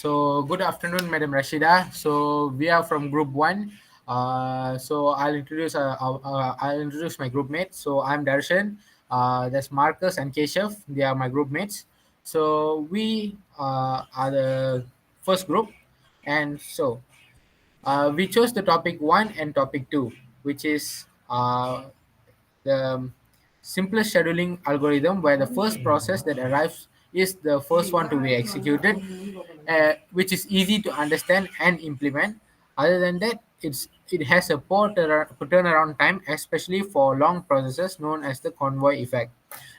So good afternoon, Madam Rashida. So we are from Group One. So I'll introduce my group mates. So I'm Darshan. That's Marcus and Keshav. They are my group mates. So we are the first group, and we chose the topic one and topic two, which is the simplest scheduling algorithm where the first process that arrives is the first one to be executed, which is easy to understand and implement. Other than that, it has a poor turnaround time, especially for long processes known as the convoy effect.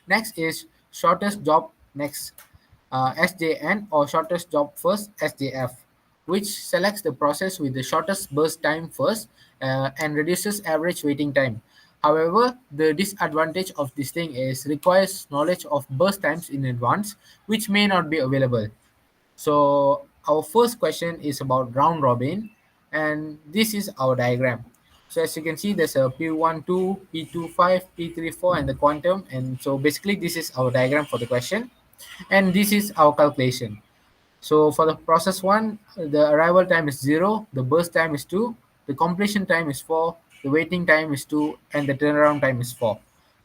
Next is shortest job next, SJN, or shortest job first, SJF, which selects the process with the shortest burst time first, and reduces average waiting time. However, the disadvantage of this thing is requires knowledge of burst times in advance, which may not be available. So our first question is about round robin, and this is our diagram. So as you can see, there's a P12, P25, P34, and the quantum. And so basically, this is our diagram for the question, and this is our calculation. So for the process one, the arrival time is 0, the burst time is 2, the completion time is 4, the waiting time is 2, and the turnaround time is 4.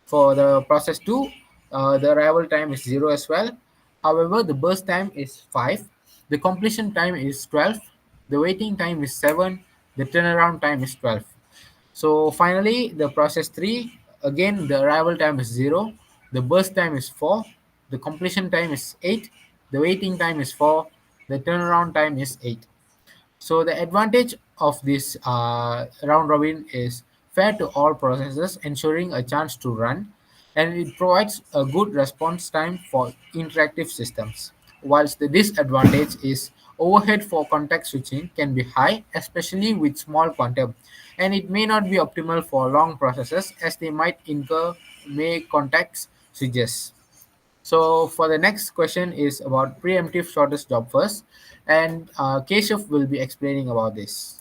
For the process 2, the arrival time is 0 as well. However, the burst time is 5, the completion time is 12, the waiting time is 7, the turnaround time is 12. So finally, the process 3, again the arrival time is 0, the burst time is 4, the completion time is 8, the waiting time is 4, the turnaround time is 8. So the advantage of this round robin is fair to all processes, ensuring a chance to run, and it provides a good response time for interactive systems. Whilst the disadvantage is overhead for context switching can be high, especially with small quantum, and it may not be optimal for long processes as they might incur may context switches. So for the next question is about preemptive shortest job first, and Keshav will be explaining about this.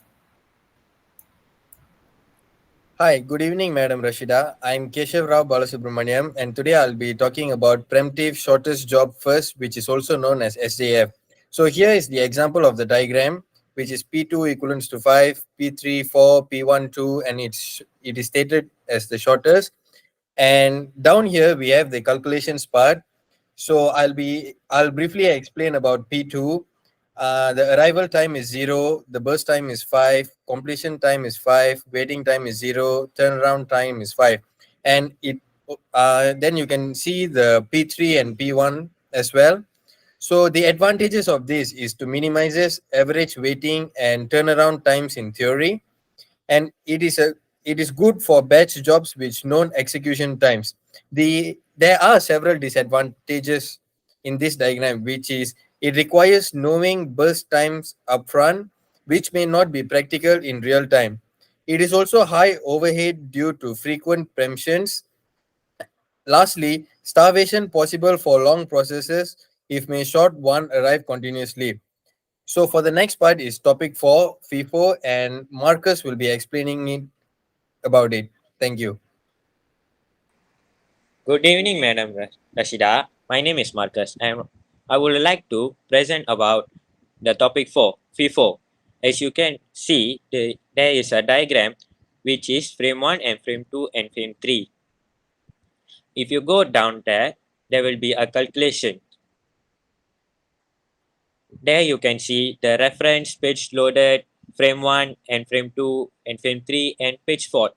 Hi, good evening, Madam Rashida. I'm Keshav Rao Balasubramaniam, and today I'll be talking about preemptive shortest job first, which is also known as SJF. So here is the example of the diagram, which is P2 equivalents to 5, P3 4, P1 2, and it is stated as the shortest. And down here we have the calculations part. So I'll briefly explain about P2. The arrival time is 0, the burst time is 5, completion time is 5, waiting time is 0, turnaround time is 5. And it then you can see the P3 and P1 as well. So the advantages of this is to minimizes average waiting and turnaround times in theory, and it is good for batch jobs with known execution times. There are several disadvantages in this diagram, which is it requires knowing burst times upfront, which may not be practical in real time. It is also high overhead due to frequent preemptions. Lastly, starvation possible for long processes if may short one arrive continuously. So for the next part is topic 4, FIFO, and Marcus will be explaining it about it. Thank you. Good evening, Madam Rashida. My name is Marcus, and I would like to present about the topic 4, FIFO. As you can see, there is a diagram which is frame 1 and frame 2 and frame 3. If you go down there will be a calculation. There you can see the reference page loaded, frame 1 and frame 2 and frame 3 and page 4.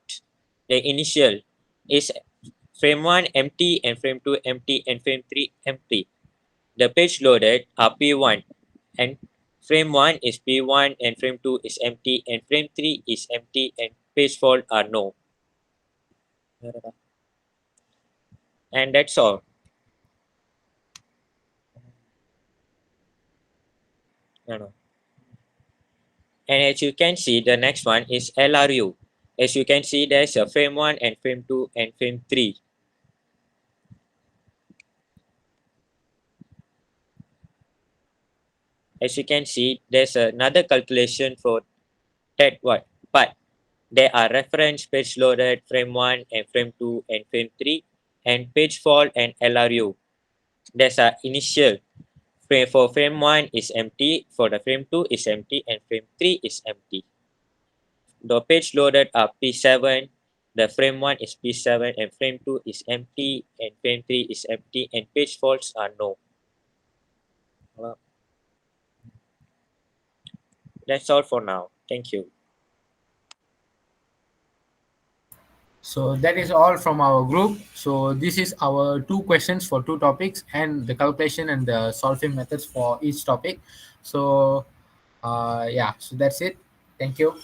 The initial is frame 1 empty and frame 2 empty and frame 3 empty. The page loaded are P1 and frame 1 is P1 and frame 2 is empty and frame 3 is empty and page 4 are no. And that's all. No, no. And as you can see, the next one is LRU. As you can see, there's a frame 1 and frame 2 and frame 3. As you can see, there's another calculation for that what part. There are reference page loaded, frame 1 and frame 2 and frame 3, and page fault and LRU. There's a initial For frame 1 is empty, for the frame 2 is empty, and frame 3 is empty. The page loaded are P7, the frame 1 is P7, and frame 2 is empty, and frame 3 is empty, and page faults are no. That's all for now. Thank you. So that is all from our group. So this is our 2 questions for 2 topics and the calculation and the solving methods for each topic. So yeah, so that's it. Thank you.